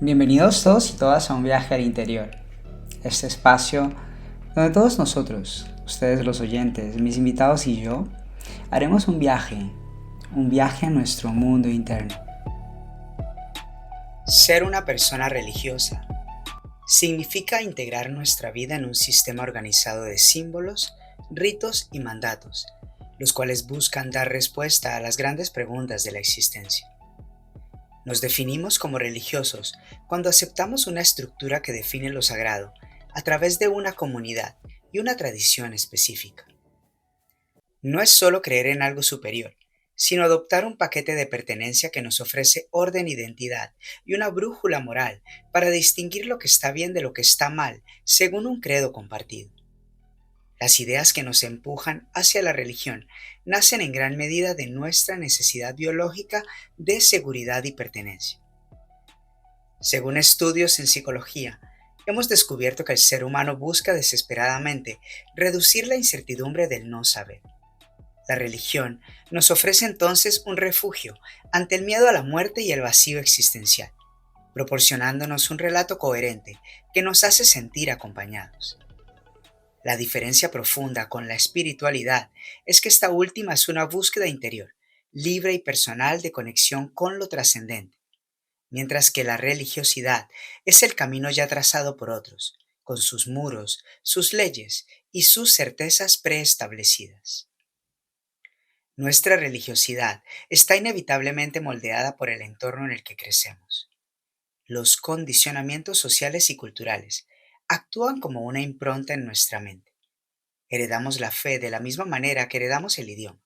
Bienvenidos todos y todas a un viaje al interior. Este espacio donde todos nosotros, ustedes los oyentes, mis invitados y yo, haremos un viaje a nuestro mundo interno. Ser una persona religiosa significa integrar nuestra vida en un sistema organizado de símbolos, ritos y mandatos, los cuales buscan dar respuesta a las grandes preguntas de la existencia. Nos definimos como religiosos cuando aceptamos una estructura que define lo sagrado a través de una comunidad y una tradición específica. No es solo creer en algo superior, sino adoptar un paquete de pertenencia que nos ofrece orden, identidad y una brújula moral para distinguir lo que está bien de lo que está mal según un credo compartido. Las ideas que nos empujan hacia la religión nacen en gran medida de nuestra necesidad biológica de seguridad y pertenencia. Según estudios en psicología, hemos descubierto que el ser humano busca desesperadamente reducir la incertidumbre del no saber. La religión nos ofrece entonces un refugio ante el miedo a la muerte y el vacío existencial, proporcionándonos un relato coherente que nos hace sentir acompañados. La diferencia profunda con la espiritualidad es que esta última es una búsqueda interior, libre y personal de conexión con lo trascendente, mientras que la religiosidad es el camino ya trazado por otros, con sus muros, sus leyes y sus certezas preestablecidas. Nuestra religiosidad está inevitablemente moldeada por el entorno en el que crecemos. Los condicionamientos sociales y culturales actúan como una impronta en nuestra mente. Heredamos la fe de la misma manera que heredamos el idioma.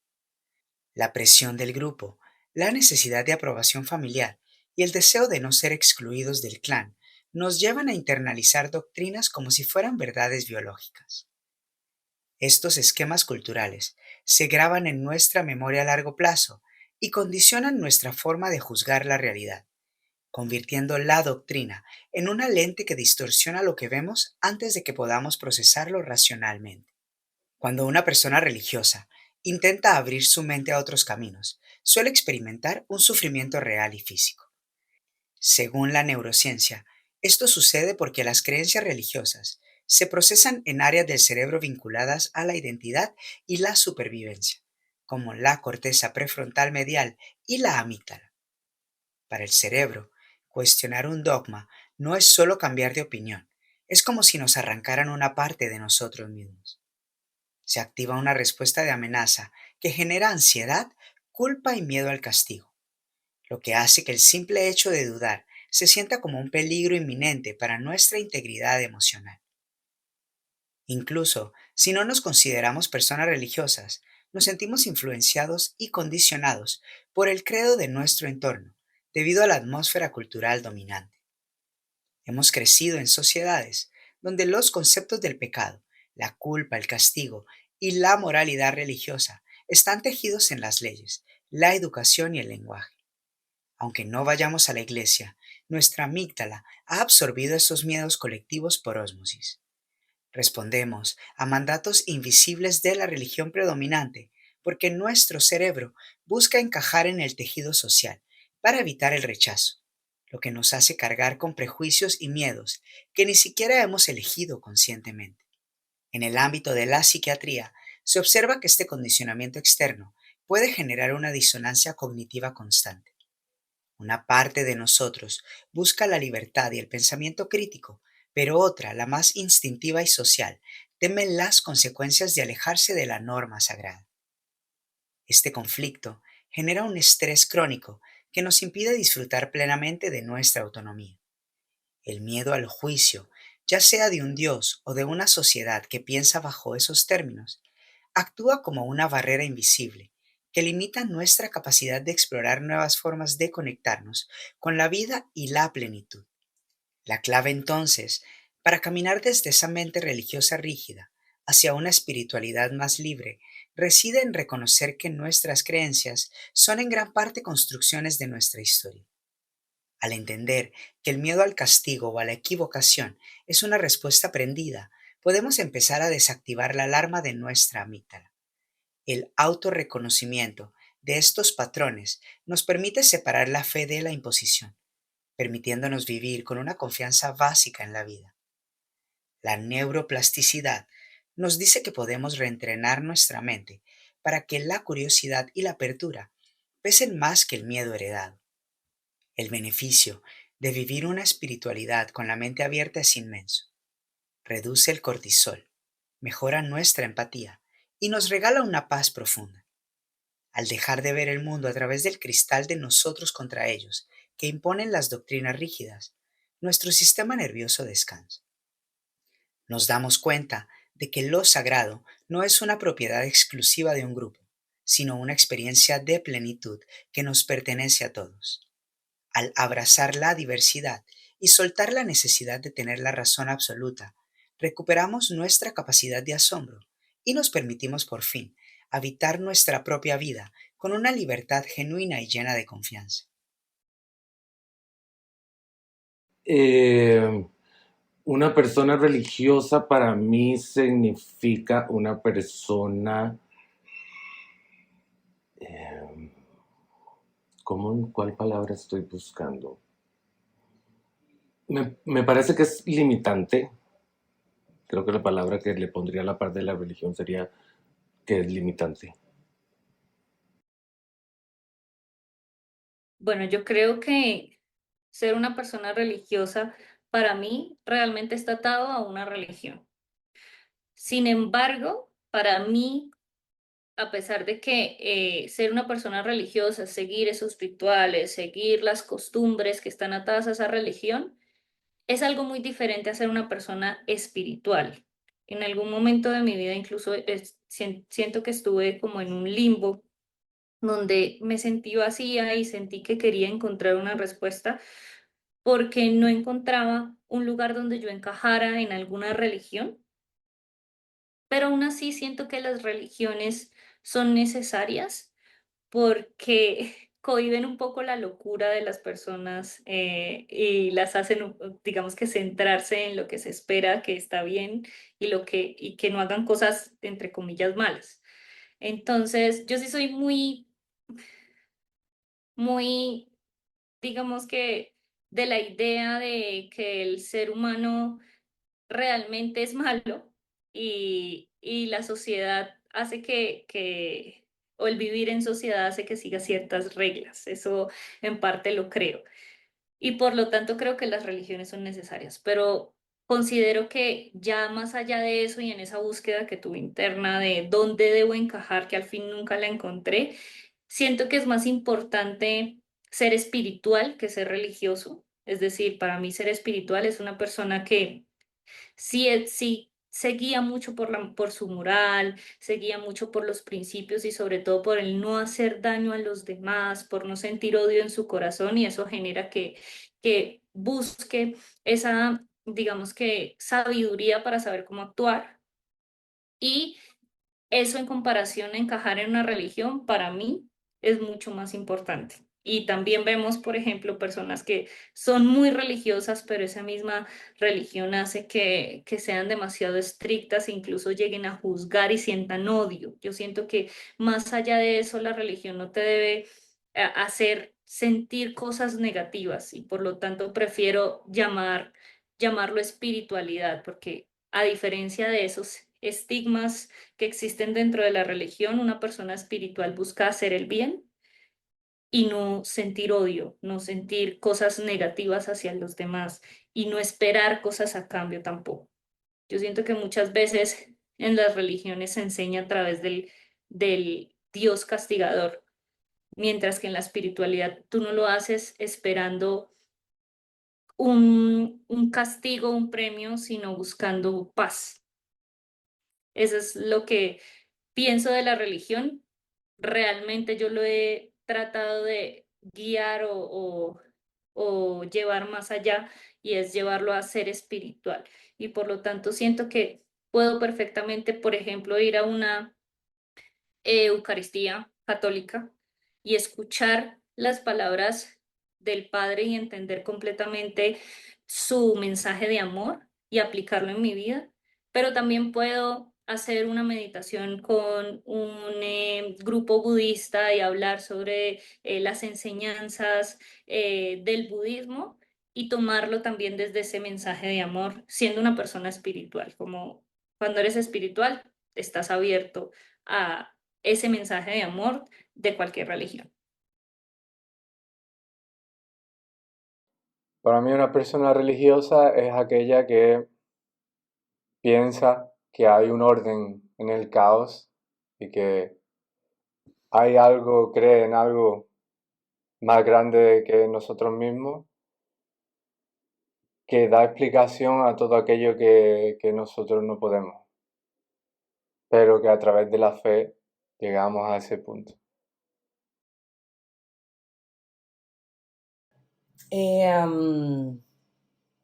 La presión del grupo, la necesidad de aprobación familiar y el deseo de no ser excluidos del clan nos llevan a internalizar doctrinas como si fueran verdades biológicas. Estos esquemas culturales se graban en nuestra memoria a largo plazo y condicionan nuestra forma de juzgar la realidad, convirtiendo la doctrina en una lente que distorsiona lo que vemos antes de que podamos procesarlo racionalmente. Cuando una persona religiosa intenta abrir su mente a otros caminos, suele experimentar un sufrimiento real y físico. Según la neurociencia, esto sucede porque las creencias religiosas se procesan en áreas del cerebro vinculadas a la identidad y la supervivencia, como la corteza prefrontal medial y la amígdala. Para el cerebro, cuestionar un dogma no es solo cambiar de opinión, es como si nos arrancaran una parte de nosotros mismos. Se activa una respuesta de amenaza que genera ansiedad, culpa y miedo al castigo, lo que hace que el simple hecho de dudar se sienta como un peligro inminente para nuestra integridad emocional. Incluso si no nos consideramos personas religiosas, nos sentimos influenciados y condicionados por el credo de nuestro entorno, debido a la atmósfera cultural dominante. Hemos crecido en sociedades donde los conceptos del pecado, la culpa, el castigo y la moralidad religiosa están tejidos en las leyes, la educación y el lenguaje. Aunque no vayamos a la iglesia, nuestra amígdala ha absorbido esos miedos colectivos por ósmosis. Respondemos a mandatos invisibles de la religión predominante porque nuestro cerebro busca encajar en el tejido social para evitar el rechazo, lo que nos hace cargar con prejuicios y miedos que ni siquiera hemos elegido conscientemente. En el ámbito de la psiquiatría, se observa que este condicionamiento externo puede generar una disonancia cognitiva constante. Una parte de nosotros busca la libertad y el pensamiento crítico, pero otra, la más instintiva y social, teme las consecuencias de alejarse de la norma sagrada. Este conflicto genera un estrés crónico que nos impide disfrutar plenamente de nuestra autonomía. El miedo al juicio, ya sea de un Dios o de una sociedad que piensa bajo esos términos, actúa como una barrera invisible que limita nuestra capacidad de explorar nuevas formas de conectarnos con la vida y la plenitud. La clave entonces, para caminar desde esa mente religiosa rígida hacia una espiritualidad más libre, reside en reconocer que nuestras creencias son en gran parte construcciones de nuestra historia. Al entender que el miedo al castigo o a la equivocación es una respuesta aprendida, podemos empezar a desactivar la alarma de nuestra amígdala. El autorreconocimiento de estos patrones nos permite separar la fe de la imposición, permitiéndonos vivir con una confianza básica en la vida. La neuroplasticidad nos dice que podemos reentrenar nuestra mente para que la curiosidad y la apertura pesen más que el miedo heredado. El beneficio de vivir una espiritualidad con la mente abierta es inmenso. Reduce el cortisol, mejora nuestra empatía y nos regala una paz profunda. Al dejar de ver el mundo a través del cristal de nosotros contra ellos, que imponen las doctrinas rígidas, nuestro sistema nervioso descansa. Nos damos cuenta de que lo sagrado no es una propiedad exclusiva de un grupo, sino una experiencia de plenitud que nos pertenece a todos. Al abrazar la diversidad y soltar la necesidad de tener la razón absoluta, recuperamos nuestra capacidad de asombro y nos permitimos por fin habitar nuestra propia vida con una libertad genuina y llena de confianza. Eh, una persona religiosa para mí significa una persona, eh, ¿cuál palabra estoy buscando? Me parece que es limitante. Creo que la palabra que le pondría a la par de la religión sería que es limitante. Bueno, yo creo que ser una persona religiosa para mí realmente está atado a una religión. Sin embargo, para mí, a pesar de que ser una persona religiosa, seguir esos rituales, seguir las costumbres que están atadas a esa religión, es algo muy diferente a ser una persona espiritual. En algún momento de mi vida incluso siento que estuve como en un limbo donde me sentí vacía y sentí que quería encontrar una respuesta porque no encontraba un lugar donde yo encajara en alguna religión, pero aún así siento que las religiones son necesarias porque cohíben un poco la locura de las personas y las hacen, digamos que centrarse en lo que se espera que está bien y que no hagan cosas entre comillas malas. Entonces, yo sí soy muy, digamos que de la idea de que el ser humano realmente es malo y la sociedad hace o el vivir en sociedad hace que siga ciertas reglas. Eso en parte lo creo. Y por lo tanto creo que las religiones son necesarias, pero considero que ya más allá de eso y en esa búsqueda que tuve interna de dónde debo encajar, que al fin nunca la encontré, siento que es más importante ser espiritual que ser religioso. Es decir, para mí ser espiritual es una persona que sí, sí se guía mucho por su moral, se guía mucho por los principios y sobre todo por el no hacer daño a los demás, por no sentir odio en su corazón y eso genera que busque esa, digamos que, sabiduría para saber cómo actuar. Y eso en comparación a encajar en una religión, para mí es mucho más importante. Y también vemos, por ejemplo, personas que son muy religiosas, pero esa misma religión hace que sean demasiado estrictas e incluso lleguen a juzgar y sientan odio. Yo siento que más allá de eso, la religión no te debe hacer sentir cosas negativas y por lo tanto prefiero llamarlo espiritualidad, porque a diferencia de esos estigmas que existen dentro de la religión, una persona espiritual busca hacer el bien y no sentir odio, no sentir cosas negativas hacia los demás y no esperar cosas a cambio tampoco. Yo siento que muchas veces en las religiones se enseña a través del Dios castigador, mientras que en la espiritualidad tú no lo haces esperando un castigo, un premio, sino buscando paz. Eso es lo que pienso de la religión. Realmente yo lo he tratado de guiar o llevar más allá y es llevarlo a ser espiritual. Y por lo tanto siento que puedo perfectamente, por ejemplo, ir a una Eucaristía católica y escuchar las palabras del Padre y entender completamente su mensaje de amor y aplicarlo en mi vida, pero también puedo hacer una meditación con un grupo budista y hablar sobre las enseñanzas del budismo y tomarlo también desde ese mensaje de amor, siendo una persona espiritual, como cuando eres espiritual, estás abierto a ese mensaje de amor de cualquier religión. Para mí una persona religiosa es aquella que piensa que hay un orden en el caos y que hay algo, cree en algo más grande que nosotros mismos, que da explicación a todo aquello que nosotros no podemos, pero que a través de la fe llegamos a ese punto.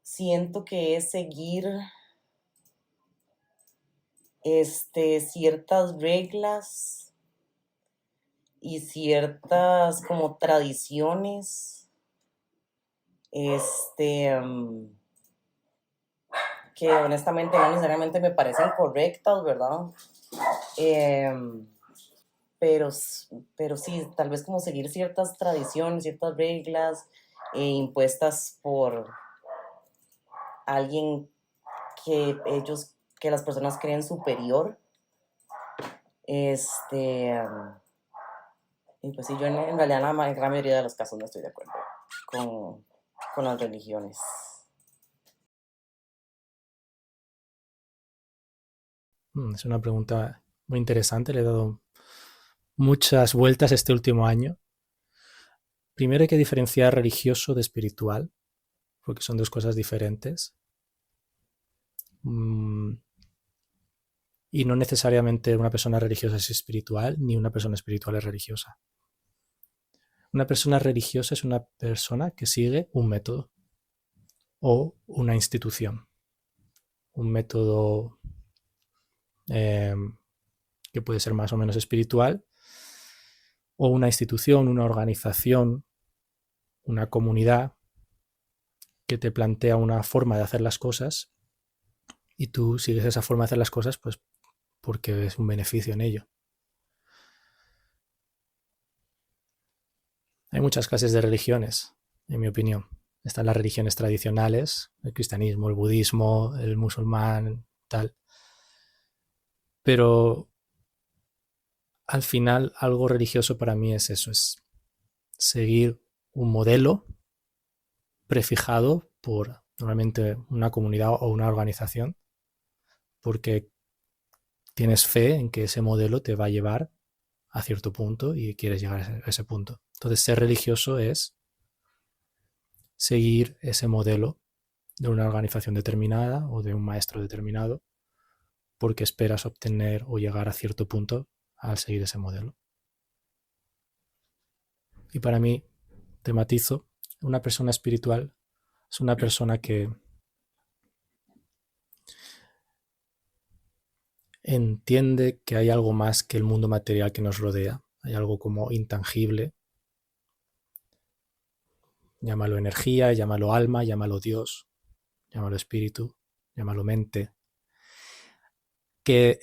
Siento que es seguir ciertas reglas y ciertas como tradiciones que honestamente no necesariamente me parecen correctas, ¿verdad? Pero, pero sí, tal vez como seguir ciertas tradiciones, ciertas reglas impuestas por alguien que las personas creen superior. Y pues sí, yo en realidad en la gran mayoría de los casos no estoy de acuerdo con las religiones. Es una pregunta muy interesante, le he dado muchas vueltas este último año. Primero hay que diferenciar religioso de espiritual, porque son dos cosas diferentes. Y no necesariamente una persona religiosa es espiritual, ni una persona espiritual es religiosa. Una persona religiosa es una persona que sigue un método o una institución. Un método que puede ser más o menos espiritual, o una institución, una organización, una comunidad que te plantea una forma de hacer las cosas y tú sigues esa forma de hacer las cosas pues porque ves un beneficio en ello. Hay muchas clases de religiones, en mi opinión. Están las religiones tradicionales, el cristianismo, el budismo, el musulmán, tal. Pero al final algo religioso para mí es eso, es seguir un modelo prefijado por normalmente una comunidad o una organización, porque tienes fe en que ese modelo te va a llevar a cierto punto y quieres llegar a ese punto. Entonces, ser religioso es seguir ese modelo de una organización determinada o de un maestro determinado porque esperas obtener o llegar a cierto punto al seguir ese modelo. Y para mí, te matizo, una persona espiritual es una persona que entiende que hay algo más que el mundo material que nos rodea, hay algo como intangible, llámalo energía, llámalo alma, llámalo Dios, llámalo espíritu, llámalo mente, que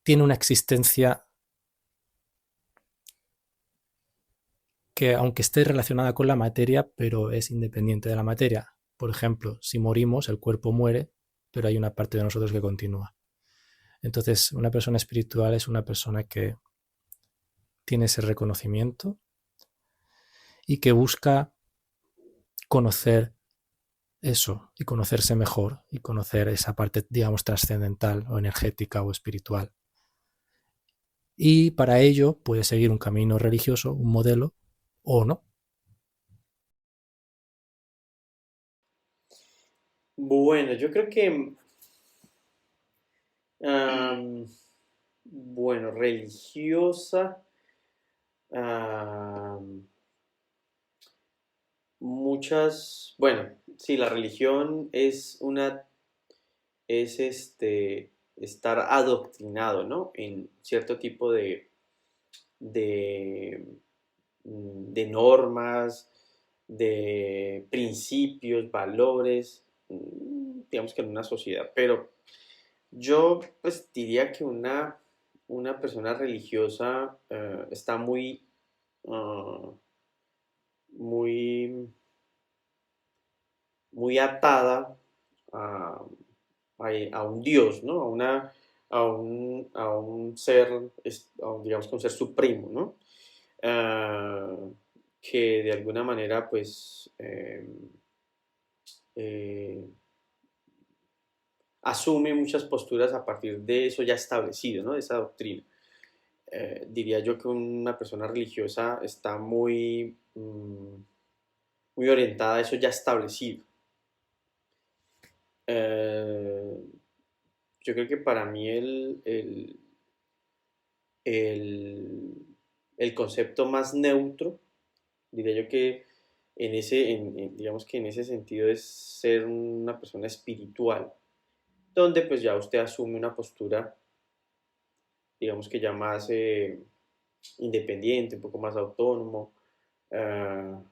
tiene una existencia que aunque esté relacionada con la materia, pero es independiente de la materia. Por ejemplo, si morimos, el cuerpo muere, pero hay una parte de nosotros que continúa. Entonces, una persona espiritual es una persona que tiene ese reconocimiento y que busca conocer eso y conocerse mejor y conocer esa parte, digamos, trascendental o energética o espiritual. Y para ello puede seguir un camino religioso, un modelo, o no. Bueno, yo creo que, bueno, religiosa, bueno, sí, la religión es estar adoctrinado, ¿no? En cierto tipo de, de normas, de principios, valores, digamos que en una sociedad. Pero yo pues diría que una persona religiosa está muy, muy muy atada a, a un Dios, ¿no? A un ser, digamos que un ser supremo, ¿no? Ah, que de alguna manera, pues, eh, asume muchas posturas a partir de eso ya establecido, ¿no? De esa doctrina. Diría yo que una persona religiosa está muy orientada a eso ya establecido. Eh, yo creo que para mí el, el concepto más neutro, diría yo que digamos que en ese sentido es ser una persona espiritual, donde pues ya usted asume una postura, digamos que ya más independiente, un poco más autónomo, ah,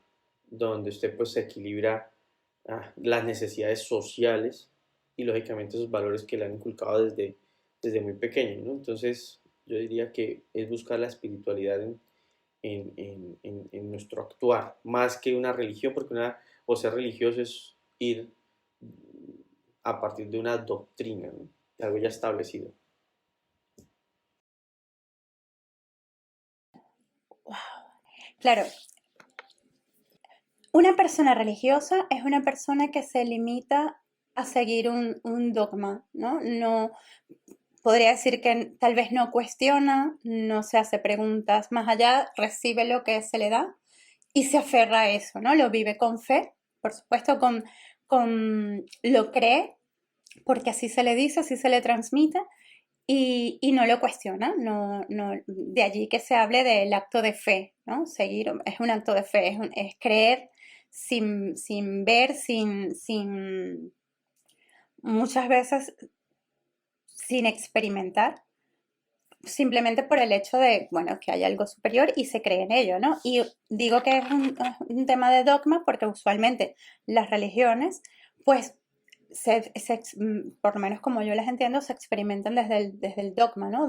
donde usted pues se equilibra las necesidades sociales y lógicamente esos valores que le han inculcado desde muy pequeño, ¿no? Entonces yo diría que es buscar la espiritualidad en nuestro actuar, más que una religión, porque o ser religioso es ir a partir de una doctrina, ¿no? De algo ya establecido. Claro, una persona religiosa es una persona que se limita a seguir un dogma, ¿no? No podría decir que tal vez no cuestiona, no se hace preguntas más allá, recibe lo que se le da y se aferra a eso, ¿no? Lo vive con fe, por supuesto, lo cree, porque así se le dice, así se le transmite, y no lo cuestiona, de allí que se hable del acto de fe, ¿no? Seguir es un acto de fe, es creer sin ver, muchas veces sin experimentar, simplemente por el hecho de, bueno, que hay algo superior y se cree en ello, ¿no? Y digo que es un tema de dogma porque usualmente las religiones, pues, por lo menos como yo las entiendo, se experimentan desde el dogma, ¿no?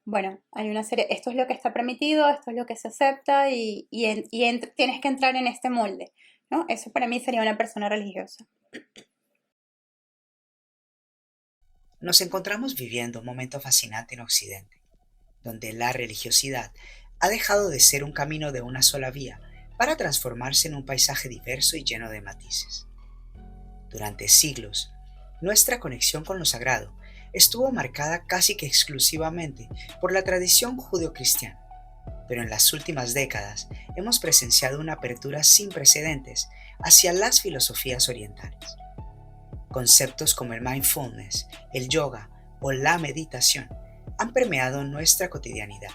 Bueno, hay una serie, esto es lo que está permitido, esto es lo que se acepta tienes que entrar en este molde, ¿no? Eso para mí sería una persona religiosa. Nos encontramos viviendo un momento fascinante en Occidente, donde la religiosidad ha dejado de ser un camino de una sola vía para transformarse en un paisaje diverso y lleno de matices. Durante siglos, nuestra conexión con lo sagrado estuvo marcada casi que exclusivamente por la tradición judeocristiana, pero en las últimas décadas hemos presenciado una apertura sin precedentes hacia las filosofías orientales. Conceptos como el mindfulness, el yoga o la meditación han permeado nuestra cotidianidad,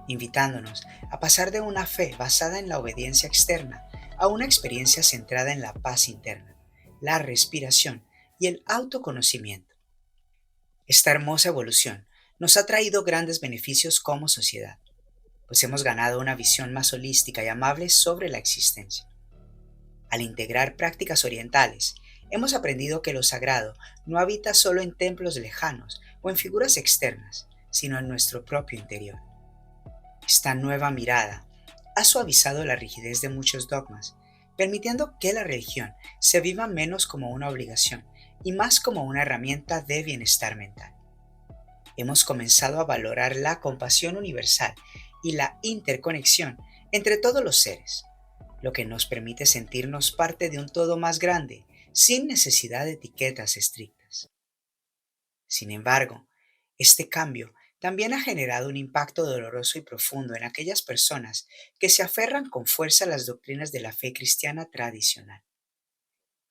invitándonos a pasar de una fe basada en la obediencia externa a una experiencia centrada en la paz interna, la respiración y el autoconocimiento. Esta hermosa evolución nos ha traído grandes beneficios como sociedad, pues hemos ganado una visión más holística y amable sobre la existencia. Al integrar prácticas orientales, hemos aprendido que lo sagrado no habita solo en templos lejanos o en figuras externas, sino en nuestro propio interior. Esta nueva mirada ha suavizado la rigidez de muchos dogmas, permitiendo que la religión se viva menos como una obligación y más como una herramienta de bienestar mental. Hemos comenzado a valorar la compasión universal y la interconexión entre todos los seres, lo que nos permite sentirnos parte de un todo más grande, sin necesidad de etiquetas estrictas. Sin embargo, este cambio también ha generado un impacto doloroso y profundo en aquellas personas que se aferran con fuerza a las doctrinas de la fe cristiana tradicional.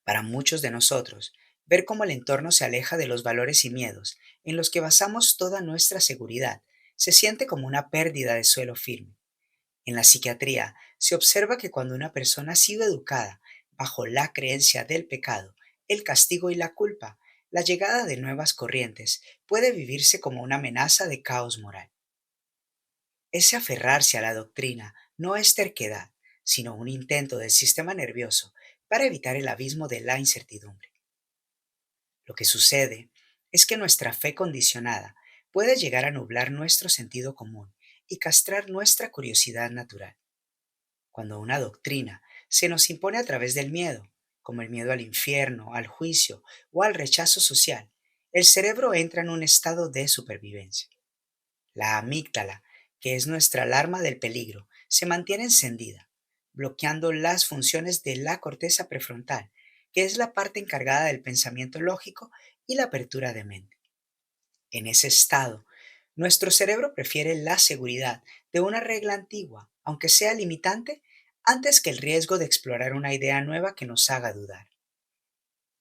Para muchos de nosotros, ver cómo el entorno se aleja de los valores y miedos en los que basamos toda nuestra seguridad se siente como una pérdida de suelo firme. En la psiquiatría se observa que cuando una persona ha sido educada bajo la creencia del pecado, el castigo y la culpa, la llegada de nuevas corrientes puede vivirse como una amenaza de caos moral. Ese aferrarse a la doctrina no es terquedad, sino un intento del sistema nervioso para evitar el abismo de la incertidumbre. Lo que sucede es que nuestra fe condicionada puede llegar a nublar nuestro sentido común y castrar nuestra curiosidad natural. Cuando una doctrina se nos impone a través del miedo, como el miedo al infierno, al juicio o al rechazo social, el cerebro entra en un estado de supervivencia. La amígdala, que es nuestra alarma del peligro, se mantiene encendida, bloqueando las funciones de la corteza prefrontal, que es la parte encargada del pensamiento lógico y la apertura de mente. En ese estado, nuestro cerebro prefiere la seguridad de una regla antigua, aunque sea limitante, antes que el riesgo de explorar una idea nueva que nos haga dudar.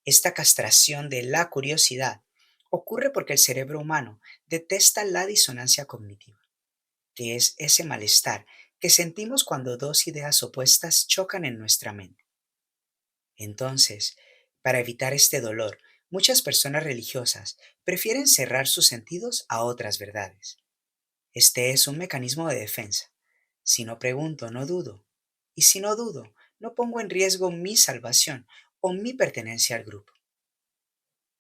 Esta castración de la curiosidad ocurre porque el cerebro humano detesta la disonancia cognitiva, que es ese malestar que sentimos cuando dos ideas opuestas chocan en nuestra mente. Entonces, para evitar este dolor, muchas personas religiosas prefieren cerrar sus sentidos a otras verdades. Este es un mecanismo de defensa. Si no pregunto, no dudo. Y si no dudo, no pongo en riesgo mi salvación o mi pertenencia al grupo.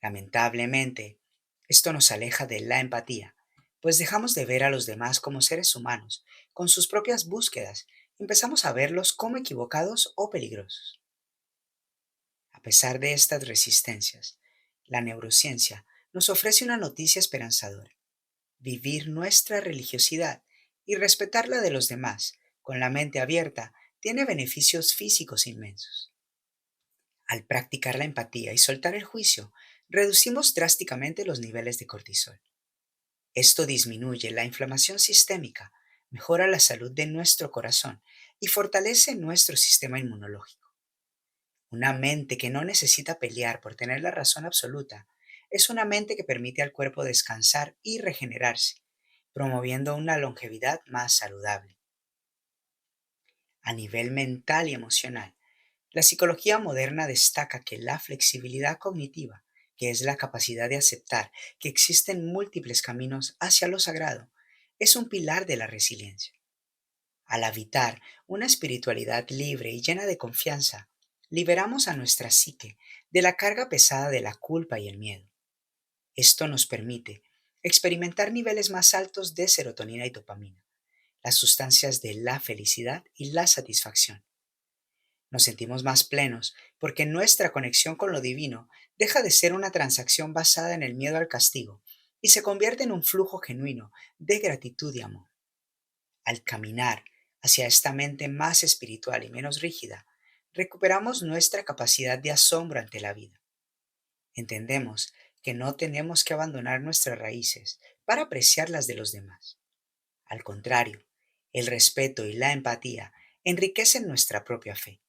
Lamentablemente, esto nos aleja de la empatía, pues dejamos de ver a los demás como seres humanos, con sus propias búsquedas, y empezamos a verlos como equivocados o peligrosos. A pesar de estas resistencias, la neurociencia nos ofrece una noticia esperanzadora: vivir nuestra religiosidad y respetar la de los demás con la mente abierta tiene beneficios físicos inmensos. Al practicar la empatía y soltar el juicio, reducimos drásticamente los niveles de cortisol. Esto disminuye la inflamación sistémica, mejora la salud de nuestro corazón y fortalece nuestro sistema inmunológico. Una mente que no necesita pelear por tener la razón absoluta es una mente que permite al cuerpo descansar y regenerarse, promoviendo una longevidad más saludable. A nivel mental y emocional, la psicología moderna destaca que la flexibilidad cognitiva, que es la capacidad de aceptar que existen múltiples caminos hacia lo sagrado, es un pilar de la resiliencia. Al habitar una espiritualidad libre y llena de confianza, liberamos a nuestra psique de la carga pesada de la culpa y el miedo. Esto nos permite experimentar niveles más altos de serotonina y dopamina, las sustancias de la felicidad y la satisfacción. Nos sentimos más plenos porque nuestra conexión con lo divino deja de ser una transacción basada en el miedo al castigo y se convierte en un flujo genuino de gratitud y amor. Al caminar hacia esta mente más espiritual y menos rígida, recuperamos nuestra capacidad de asombro ante la vida. Entendemos que no tenemos que abandonar nuestras raíces para apreciar las de los demás. Al contrario, el respeto y la empatía enriquecen nuestra propia fe.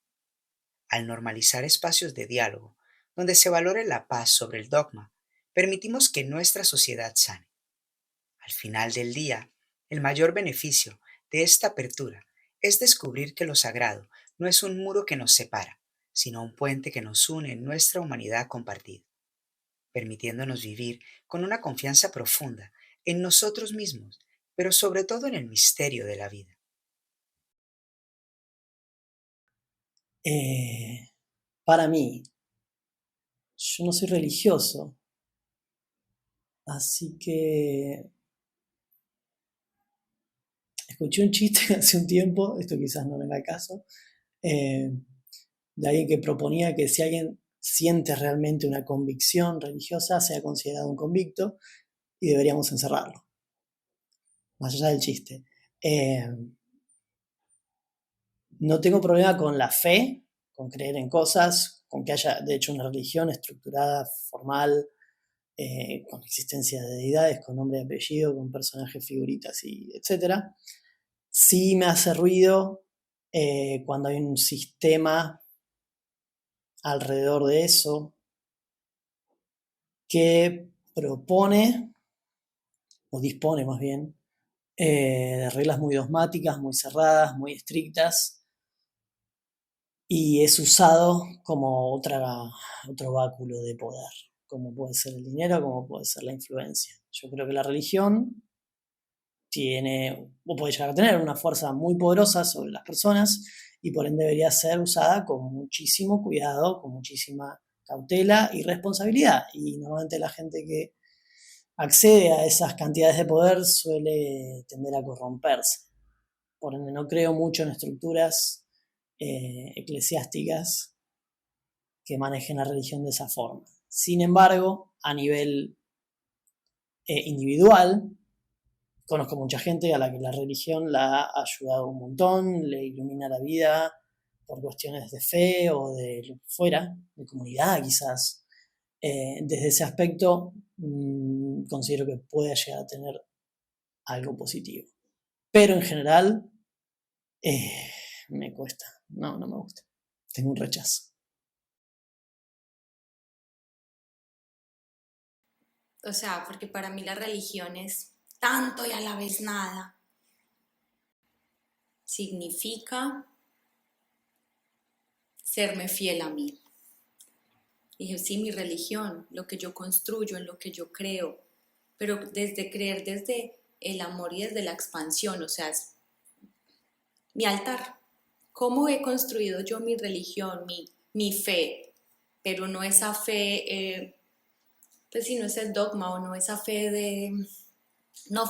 Al normalizar espacios de diálogo, donde se valore la paz sobre el dogma, permitimos que nuestra sociedad sane. Al final del día, el mayor beneficio de esta apertura es descubrir que lo sagrado no es un muro que nos separa, sino un puente que nos une en nuestra humanidad compartida, permitiéndonos vivir con una confianza profunda en nosotros mismos, pero sobre todo en el misterio de la vida. Para mí, yo no soy religioso, así que escuché un chiste hace un tiempo, esto quizás no venga al caso, de alguien que proponía que si alguien siente realmente una convicción religiosa, sea considerado un convicto y deberíamos encerrarlo, más allá del chiste. No tengo problema con la fe, con creer en cosas, con que haya de hecho una religión estructurada, formal, con existencia de deidades, con nombre y apellido, con personajes, figuritas y etc. Sí me hace ruido cuando hay un sistema alrededor de eso que propone, o dispone más bien, de reglas muy dogmáticas, muy cerradas, muy estrictas, y es usado como otro báculo de poder, como puede ser el dinero, como puede ser la influencia. Yo creo que la religión tiene, o puede llegar a tener, una fuerza muy poderosa sobre las personas y por ende debería ser usada con muchísimo cuidado, con muchísima cautela y responsabilidad. Y normalmente la gente que accede a esas cantidades de poder suele tender a corromperse. Por ende no creo mucho en estructuras eclesiásticas que manejen la religión de esa forma. Sin embargo, a nivel individual, conozco mucha gente a la que la religión la ha ayudado un montón, le ilumina la vida por cuestiones de fe o de lo que fuera, de comunidad quizás. Desde ese aspecto, considero que puede llegar a tener algo positivo. Pero en general, me cuesta. No me gusta. Tengo un rechazo. O sea, porque para mí la religión es tanto y a la vez nada. Significa serme fiel a mí. Dije, sí, mi religión, lo que yo construyo, en lo que yo creo, pero desde creer desde el amor y desde la expansión, o sea, es mi altar. ¿Cómo he construido yo mi religión, mi fe? Pero no esa fe, pues si no es el dogma o no esa fe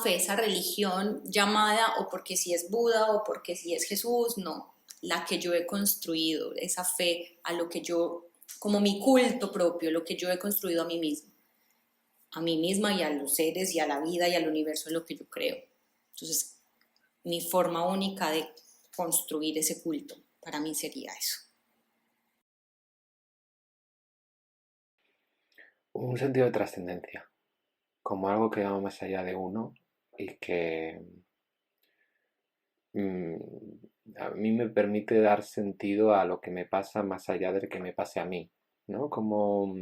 esa religión llamada o porque si es Buda o porque si es Jesús, no, la que yo he construido, esa fe a lo que yo, como mi culto propio, lo que yo he construido a mí misma y a los seres y a la vida y al universo en lo que yo creo. Entonces, mi forma única de construir ese culto, para mí sería eso. Un sentido de trascendencia, como algo que va más allá de uno y que a mí me permite dar sentido a lo que me pasa más allá del que me pase a mí, ¿no? Como,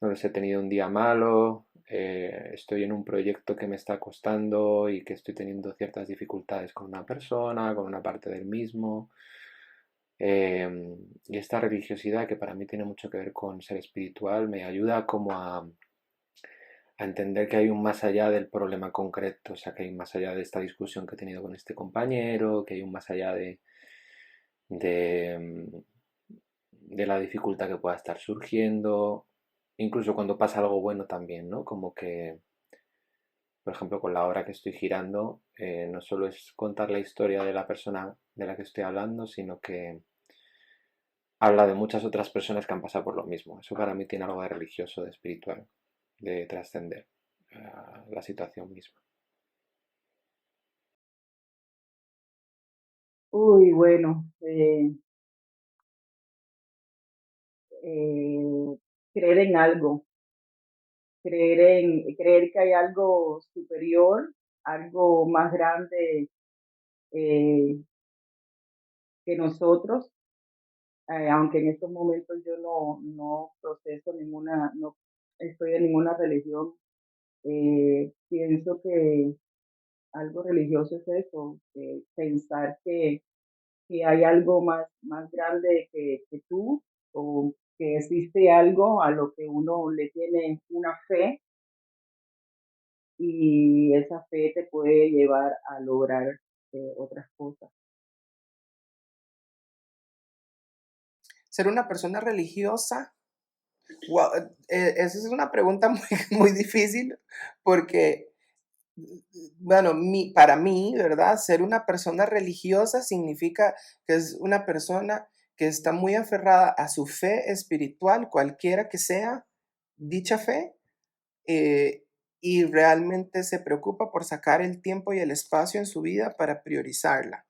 no sé, he tenido un día malo, estoy en un proyecto que me está costando y que estoy teniendo ciertas dificultades con una persona, con una parte del mismo. Y esta religiosidad que para mí tiene mucho que ver con ser espiritual me ayuda como a entender que hay un más allá del problema concreto, o sea, que hay un más allá de esta discusión que he tenido con este compañero, que hay un más allá de la dificultad que pueda estar surgiendo, incluso cuando pasa algo bueno también, ¿no? Como que, por ejemplo, con la obra que estoy girando, no solo es contar la historia de la persona de la que estoy hablando, sino que habla de muchas otras personas que han pasado por lo mismo. Eso para mí tiene algo de religioso, de espiritual, de trascender la situación misma. Uy, bueno, creer en algo, creer que hay algo superior, algo más grande eh, que nosotros, aunque en estos momentos yo no proceso no estoy en ninguna religión, pienso que algo religioso es eso, pensar que hay algo más grande que tú, o que existe algo a lo que uno le tiene una fe y esa fe te puede llevar a lograr otras cosas. Ser una persona religiosa, wow, esa es una pregunta muy difícil porque, bueno, para mí, ¿verdad? Ser una persona religiosa significa que es una persona que está muy aferrada a su fe espiritual, cualquiera que sea dicha fe, y realmente se preocupa por sacar el tiempo y el espacio en su vida para priorizarla.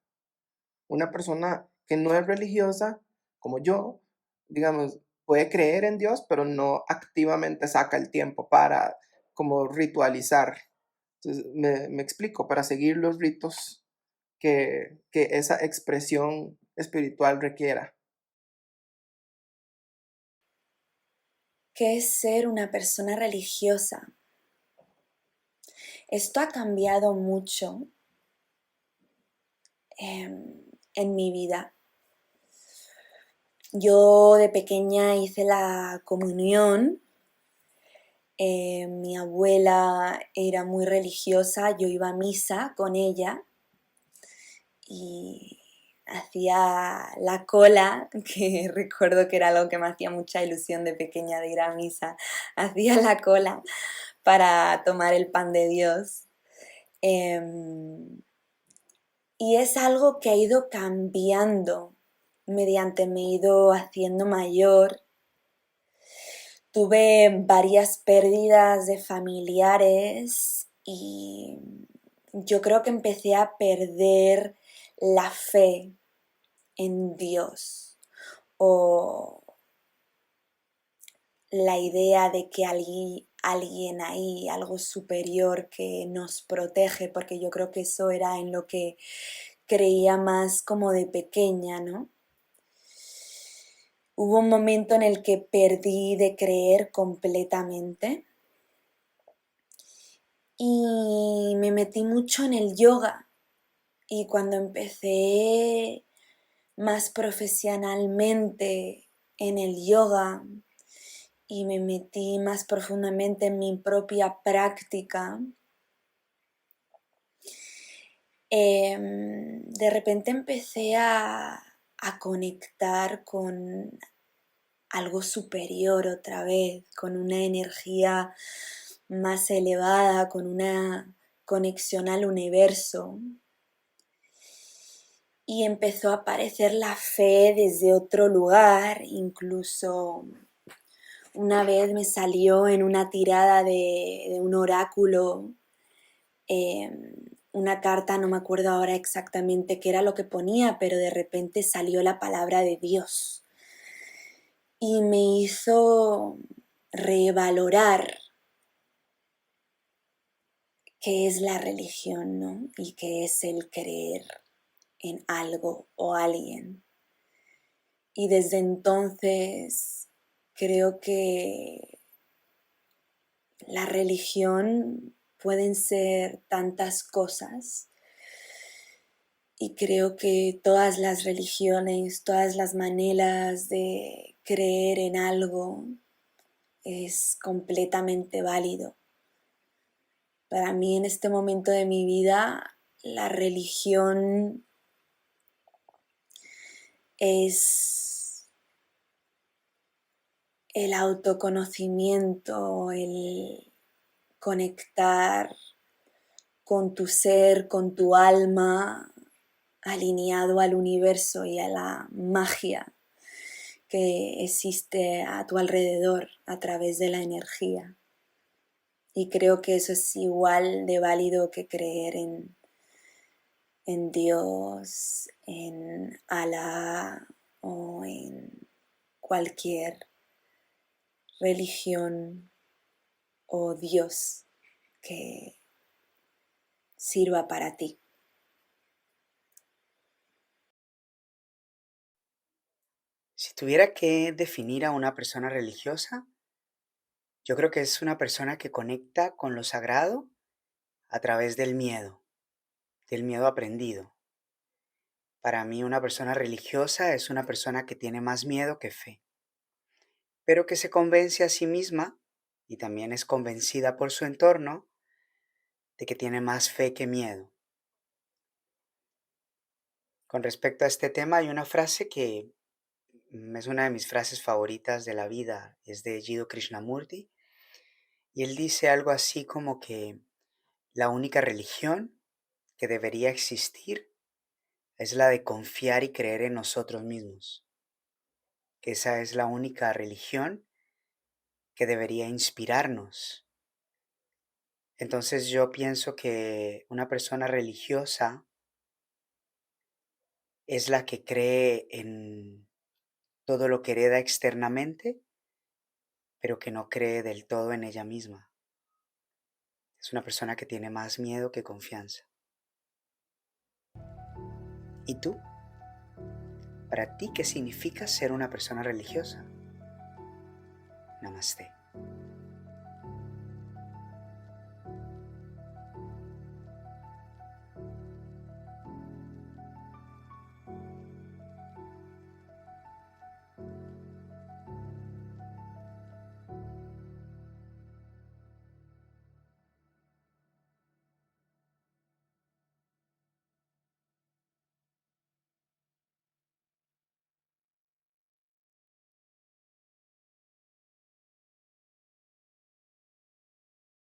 Una persona que no es religiosa, como yo, digamos, puede creer en Dios, pero no activamente saca el tiempo para como ritualizar. Entonces, me explico, para seguir los ritos que esa expresión espiritual requiera. ¿Qué es ser una persona religiosa? Esto ha cambiado mucho en mi vida. Yo de pequeña hice la comunión. Mi abuela era muy religiosa, yo iba a misa con ella y hacía la cola, que recuerdo que era algo que me hacía mucha ilusión de pequeña de ir a misa, hacía la cola para tomar el pan de Dios. Y es algo que ha ido cambiando mediante me he ido haciendo mayor, tuve varias pérdidas de familiares y yo creo que empecé a perder la fe en Dios o la idea de que alguien ahí, algo superior que nos protege, porque yo creo que eso era en lo que creía más como de pequeña, ¿no? Hubo un momento en el que perdí de creer completamente y me metí mucho en el yoga. Y cuando empecé más profesionalmente en el yoga y me metí más profundamente en mi propia práctica, de repente empecé a conectar con algo superior otra vez, con una energía más elevada, con una conexión al universo. Y empezó a aparecer la fe desde otro lugar, incluso una vez me salió en una tirada de un oráculo una carta, no me acuerdo ahora exactamente qué era lo que ponía, pero de repente salió la palabra de Dios y me hizo revalorar qué es la religión, ¿no? Y qué es el creer en algo o alguien. Y desde entonces creo que la religión pueden ser tantas cosas y creo que todas las religiones, todas las maneras de creer en algo es completamente válido. Para mí en este momento de mi vida la religión es el autoconocimiento, el conectar con tu ser, con tu alma, alineado al universo y a la magia que existe a tu alrededor a través de la energía. Y creo que eso es igual de válido que creer en Dios, en Alá o en cualquier religión o Dios que sirva para ti. Si tuviera que definir a una persona religiosa, yo creo que es una persona que conecta con lo sagrado a través del miedo aprendido. Para mí una persona religiosa es una persona que tiene más miedo que fe, pero que se convence a sí misma y también es convencida por su entorno de que tiene más fe que miedo. Con respecto a este tema hay una frase que es una de mis frases favoritas de la vida, es de Jiddu Krishnamurti, y él dice algo así como que la única religión que debería existir es la de confiar y creer en nosotros mismos, que esa es la única religión que debería inspirarnos. Entonces yo pienso que una persona religiosa es la que cree en todo lo que hereda externamente, pero que no cree del todo en ella misma. Es una persona que tiene más miedo que confianza. ¿Y tú? ¿Para ti qué significa ser una persona religiosa? Namaste.